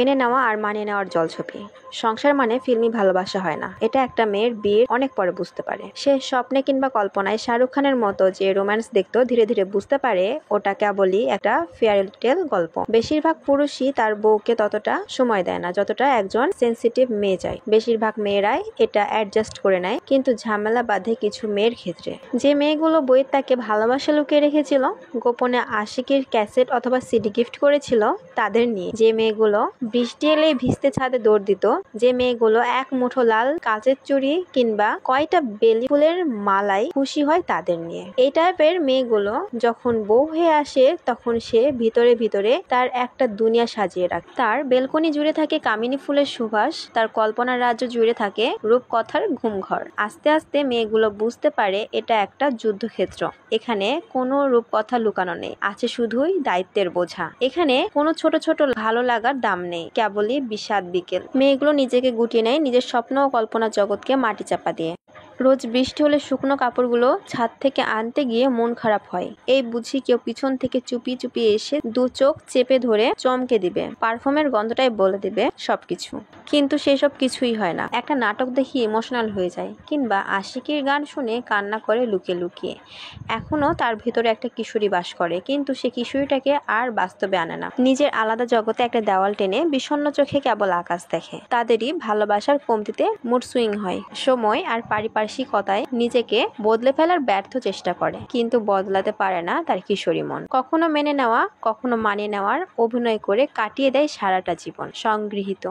মেনে নেওয়া আর মানিয়ে নেওয়ার জলছবি। সংসার মানে ফিল্মি ভালোবাসা হয় না, এটা একটা মেয়ের বিয়ের অনেক পরে বুঝতে পারে। সে স্বপ্নে কিংবা কল্পনায় শাহরুখ খানের মতো যে রোম্যান্স দেখতো, ধীরে ধীরে বুঝতে পারে ওটা কেবলই একটা ফেয়ারি টেল গল্প। বেশিরভাগ পুরুষই তার বউকে ততটা সময় দেয় না যতটা একজন সেনসিটিভ মেয়ে চায়। বেশিরভাগ মেয়েরাই এটা অ্যাডজাস্ট করে নেয়, কিন্তু ঝামেলা বাঁধে কিছু মেয়ের ক্ষেত্রে। যে মেয়েগুলো বইয়ের তাকে ভালোবাসা লুকিয়ে রেখেছিল, গোপনে আশিকির ক্যাসেট অথবা সিডি গিফট করেছিল, তাদের নিয়ে। যে মেয়েগুলো বৃষ্টি এলেই ভিজতে ছাদে দৌড় দিত, যে মেয়েগুলো এক মুঠো লাল কাচের চুড়ি কিংবা কয়টা বেলি ফুলের মালাই খুশি হয়, তাদের নিয়ে। এই টাইপের মেয়েগুলো যখন বউ হয়ে আসে, তখন সে ভিতরে ভিতরে তার একটা দুনিয়া সাজিয়ে রাখে। তার বেলকনি জুড়ে থাকে কামিনী ফুলের সুবাস, তার কল্পনার রাজ্য জুড়ে থাকে রূপকথার ঘুমঘর। আস্তে আস্তে মেয়েগুলো বুঝতে পারে এটা একটা যুদ্ধক্ষেত্র। এখানে কোনো রূপকথা লুকানো নেই, আছে শুধুই দায়িত্বের বোঝা। এখানে কোনো ছোট ছোট ভালো লাগার দাম নেই, কেবলই বিষাদ বিকেল। মেয়েগুলো নিজেকে গুটিয়ে নেয় নিজের স্বপ্ন ও কল্পনার জগৎকে মাটি চাপা দিয়ে। রোজ বৃষ্টি হলে শুকনো কাপড়গুলো ছাদ থেকে আনতে গিয়ে মন খারাপ হয়। এই বুঝি কেউ পিছন থেকে চুপি চুপি এসে দু চোখ চেপে ধরে চমকে দিবে, পারফিউমের গন্ধটাই বলে দিবে সবকিছু। কিন্তু সেসব কিছুই হয় না। একটা নাটক দেখি ইমোশনাল হয়ে যায়, কিংবা আশিকির গান শুনে কান্না করে লুকিয়ে লুকিয়ে। এখনো তার ভিতরে একটা কিশোরী বাস করে, কিন্তু সে কিশোরীটাকে আর বাস্তবে আনে না। নিজের আলাদা জগতে একটা দেওয়াল টেনে বিষণ্ণ চোখে কেবল আকাশ দেখে। তাদেরই ভালোবাসার কমতিতে মুড সুইং হয়। সময় আর পারিপার্শ্বিকতায় নিজেকে বদলে ফেলার ব্যর্থ চেষ্টা করে, কিন্তু বদলাতে পারে না তার কিশোরী মন। কখনো মেনে নেওয়া, কখনো মানিয়ে নেওয়ার অভিনয় করে কাটিয়ে দেয় সারাটা জীবন। সংগৃহীত।